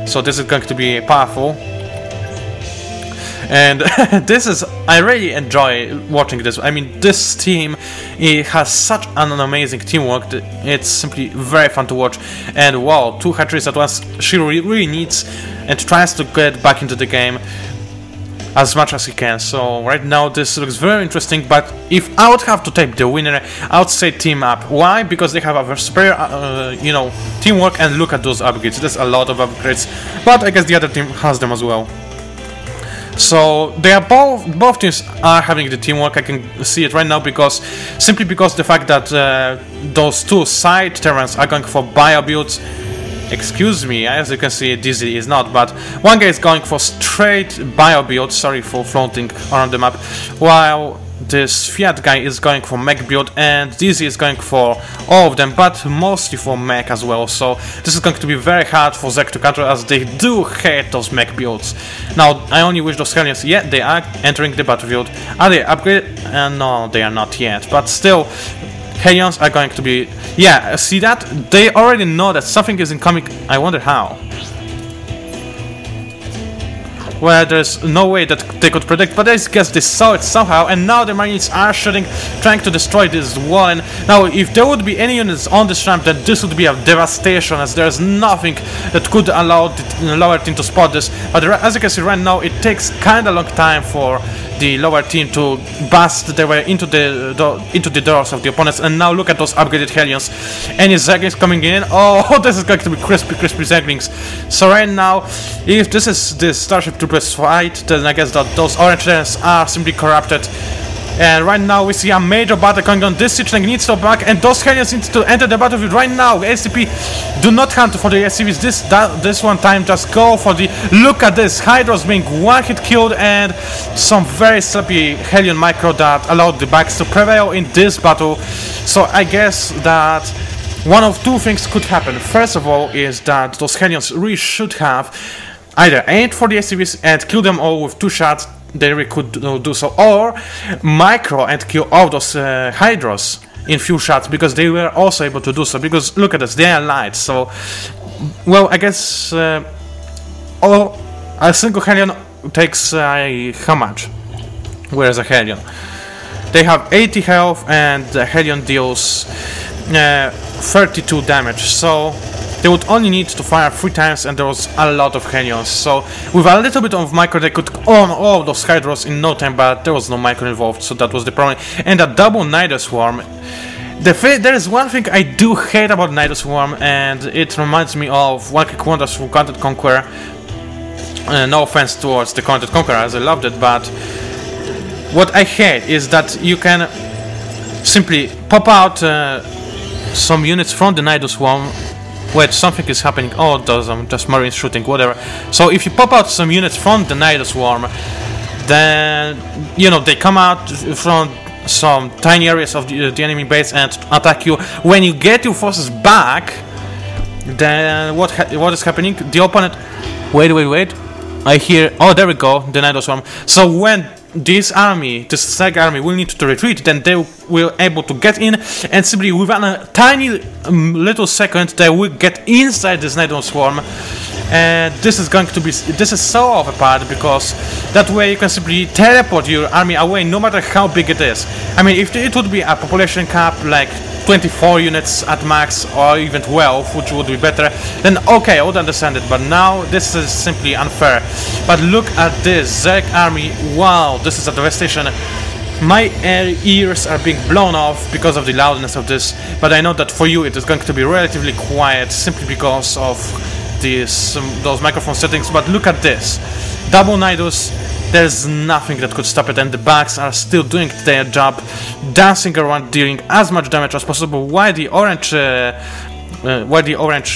So this is going to be powerful. And I really enjoy watching this. I mean, this team, it has such an amazing teamwork. It's simply very fun to watch. And wow, 2 hat-tricks at once. She really needs and tries to get back into the game as much as he can. So right now this looks very interesting, but if I would have to take the winner, I would say team up. Why? Because they have a superior, you know, teamwork, and look at those upgrades. There's a lot of upgrades, but I guess the other team has them as well. So they are both teams are having the teamwork. I can see it right now simply because the fact that those 2 side Terrans are going for bio builds. Excuse me, as you can see, Dizzy is not, but one guy is going for straight bio build, sorry for flaunting around the map, while this Fiat guy is going for mech build, and Dizzy is going for all of them, but mostly for mech as well. So this is going to be very hard for Zek to counter, as they do hate those mech builds. Now, I only wish those Hellions, yeah, they are entering the battlefield. Are they upgraded? No, they are not yet, but still, Hellions are going to be... Yeah, see that? They already know that something is incoming. I wonder how. Well, there's no way that they could predict, but I guess they saw it somehow, and now the Marines are shooting, trying to destroy this wall. And now, if there would be any units on this ramp, then this would be a devastation, as there's nothing that could allow the lower team to spot this. But as you can see right now, it takes kinda long time for the lower team to bust their way into the doors of the opponents. And now look at those upgraded Hellions. Any Zeglings coming in? Oh, this is going to be crispy Zeglings. So right now, if this is the Starship Troopers fight, then I guess that those orange Terrans are simply corrupted. And right now we see a major battle going on. This siege tank needs to back, and those Hellions need to enter the battlefield right now. ACP, do not hunt for the SCVs this one time, just go for the... Look at this, Hydros being one-hit killed, and some very sloppy Hellion micro that allowed the backs to prevail in this battle. So I guess that one of 2 things could happen. First of all is that those Hellions really should have either aimed for the SCVs and kill them all with 2 shots. They really could do so, or micro and kill all those Hydros in few shots, because they were also able to do so. Because look at this, they are light. So, well, I guess a single Hellion takes how much? Whereas a Hellion, they have 80 health, and the Hellion deals 32 damage. So they would only need to fire 3 times, and there was a lot of Hellions. So with a little bit of micro, they could own all those Hydros in no time, but there was no micro involved, so that was the problem. And a double Nidus Swarm. There is one thing I do hate about Nidus Swarm, and it reminds me of One Click Wonders from Command & Conquer. No offense towards the Command & Conquer, as I loved it, but what I hate is that you can simply pop out some units from the Nidus Swarm. Wait, something is happening. Oh, those just Marines shooting, whatever. So if you pop out some units from the Nidus Swarm, then, you know, they come out from some tiny areas of the enemy base and attack you. When you get your forces back, then what is happening? The opponent... Wait. I hear... Oh, there we go, the Nidus Swarm. So when this Seg army will need to retreat, then they will able to get in, and simply within a tiny little second they will get inside this Nidus Swarm. And this is so overpowered, because that way you can simply teleport your army away, no matter how big it is. I mean, if it would be a population cap like 24 units at max, or even 12, which would be better, then okay, I would understand it, but now this is simply unfair. But look at this Zerg army. Wow, this is a devastation. My ears are being blown off because of the loudness of this, but I know that for you it is going to be relatively quiet, simply because of those microphone settings. But look at this, double Nidus. There's nothing that could stop it, and the backs are still doing their job, dancing around, dealing as much damage as possible, while the orange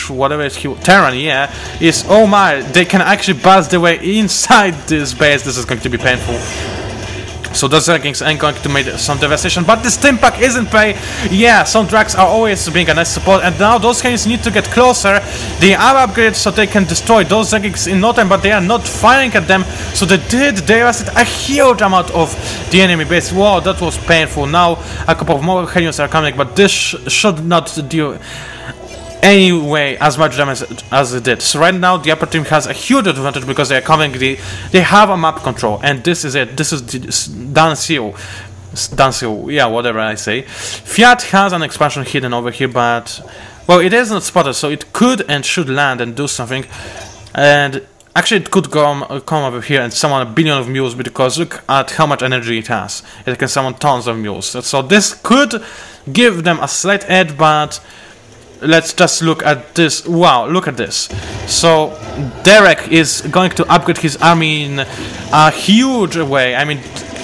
whatever it's Terran, yeah, is, oh my, they can actually buzz their way inside this base. This is going to be painful. So those Zerglings ain't going to make some devastation, but this team pack isn't pay. Yeah, some Drags are always being a nice support, and now those Hellions need to get closer. They are upgraded so they can destroy those Zerglings in no time, but they are not firing at them, so they devastate a huge amount of the enemy base. Wow, that was painful. Now a couple of more Hellions are coming, but this should not do... anyway as much damage as it did. So right now the upper team has a huge advantage because they are covering they have a map control, and this is it. This is done seal. Yeah, whatever I say. Fiat has an expansion hidden over here, but well, it is not spotted, so it could and should land and do something. And actually, it could come over here and summon a billion of mules, because look at how much energy it has. It can summon tons of mules. So this could give them a slight edge, but let's just look at this. Wow, look at this. So Derek is going to upgrade his army in a huge way. I mean,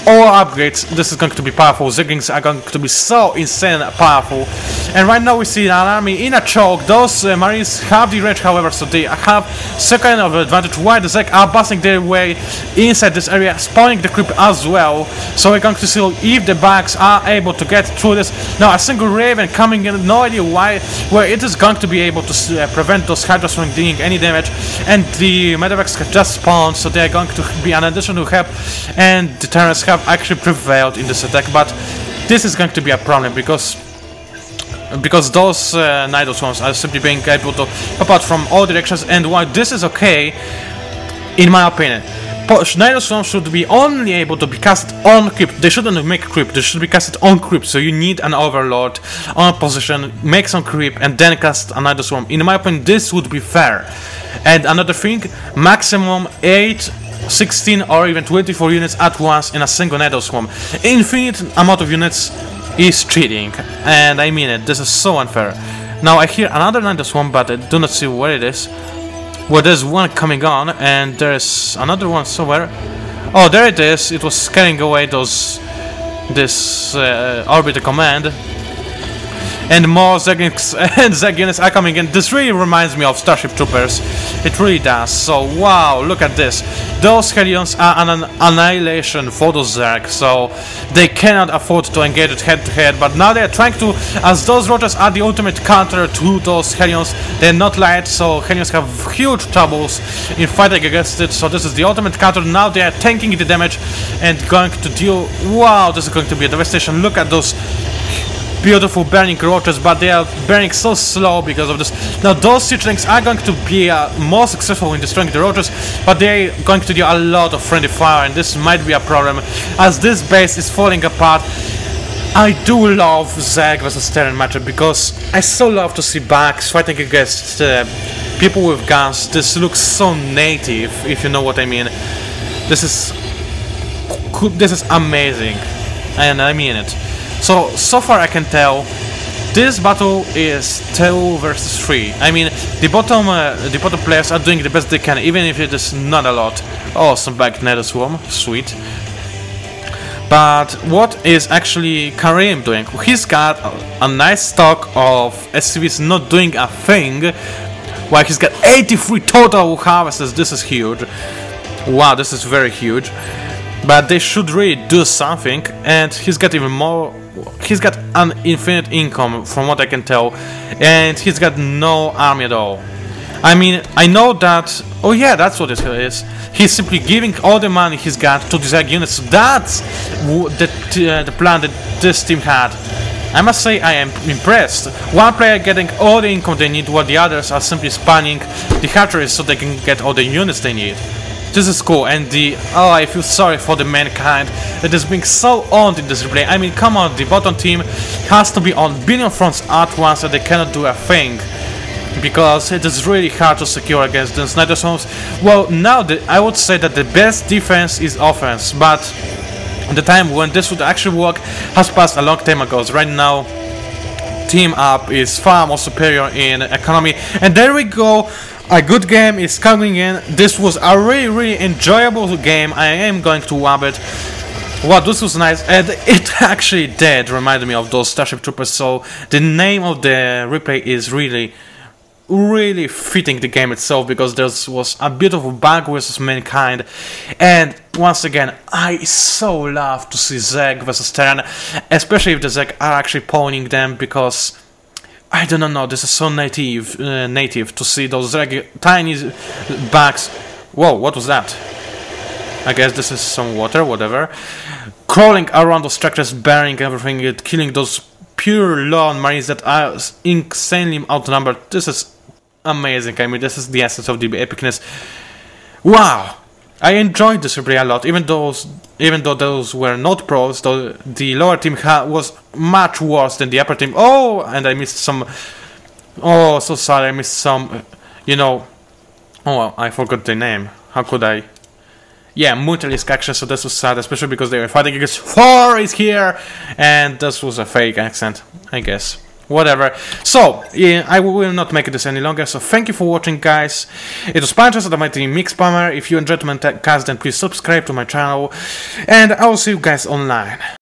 all upgrades, this is going to be powerful. Zeglings are going to be so insane powerful. And right now we see an army in a choke. Those marines have the range, however, so they have second of advantage, while the Zeg are busting their way inside this area, spawning the creep as well. So we're going to see if the bugs are able to get through this. Now a single Raven coming in, no idea why, where it is going to be able to prevent those Hydras from doing any damage. And the Medevacs have just spawned, so they're going to be an additional help. And the Terrans have actually prevailed in this attack, but this is going to be a problem because those Nido Swarms are simply being able to pop out from all directions. And while this is okay, in my opinion, Nido Swarms should be only able to be casted on creep. They shouldn't make creep, they should be casted on creep. So you need an Overlord on position, make some creep, and then cast a Nido Swarm. In my opinion, this would be fair. And another thing, maximum 8, 16 or even 24 units at once in a single Nido Swarm. Infinite amount of units is cheating, and I mean it. This is so unfair. Now I hear another Nido Swarm, but I do not see where it is. Well, there's one coming on, and there's another one somewhere. Oh, there it is. It was carrying away this orbital command. And more Zeglings and Zeg units are coming in. This really reminds me of Starship Troopers. It really does. So wow, look at this. Those Hellions are an annihilation for those Zerg, so they cannot afford to engage it head to head. But now they are trying to, as those Roaches are the ultimate counter to those Hellions. They're not light, so Hellions have huge troubles in fighting against it. So this is the ultimate counter. Now they are tanking the damage and going to deal. Wow, this is going to be a devastation. Look at those beautiful burning roaches, but they are burning so slow because of this. Now those Siege are going to be more successful in destroying the roaches, but they're going to do a lot of friendly fire, and this might be a problem as this base is falling apart. I do love Zeg vs Terran matchup because I so love to see bugs fighting against people with guns. This looks so native, if you know what I mean. This is amazing, and I mean it. So far I can tell, this battle is 2 versus 3. I mean, the bottom players are doing the best they can, even if it is not a lot. Oh, some back Nido Swarm, sweet. But what is actually Karim doing? He's got a nice stock of SCVs not doing a thing, while he's got 83 total harvests. This is huge. Wow, this is very huge. But they should really do something, and he's got even more. He's got an infinite income from what I can tell, and he's got no army at all. I mean, I know that. Oh yeah, that's what it is. He's simply giving all the money he's got to these Zeg units. That's the plan that this team had. I must say I am impressed. One player getting all the income they need, while the others are simply spanning the hatcheries so they can get all the units they need. This is cool, and I feel sorry for the mankind that is being so owned in this replay. I mean, come on, the bottom team has to be on billion fronts at once, and they cannot do a thing, because it is really hard to secure against the Nido Swarms. Well, now I would say that the best defense is offense, but the time when this would actually work has passed a long time ago. So right now, Team Up is far more superior in economy, and there we go. A good game is coming in. This was a really enjoyable game. I am going to wab it. Wow, this was nice, and it actually did remind me of those Starship Troopers, so the name of the replay is really fitting the game itself, because there was a beautiful bug versus mankind. And once again, I so love to see Zeg versus Terran, especially if the Zeg are actually pawning them, because I don't know, this is so native to see those tiny bugs. Whoa, what was that? I guess this is some water, whatever. Crawling around those structures, burying everything, killing those pure lone marines that are insanely outnumbered. This is amazing. I mean, this is the essence of the epicness. Wow! I enjoyed this really a lot, even though those were not pros. Though the lower team was much worse than the upper team. Oh, and I missed some. Oh, so sorry, I missed some. You know. Oh, I forgot the name. How could I? Yeah, Mutalisk action. So this was sad, especially because they were fighting against 4 is here, and this was a fake accent, I guess. Whatever. So, yeah, I will not make this any longer, so thank you for watching, guys. It was PANCZASU, the mighty Mix Spammer. If you enjoyed my cast, then please subscribe to my channel, and I will see you guys online.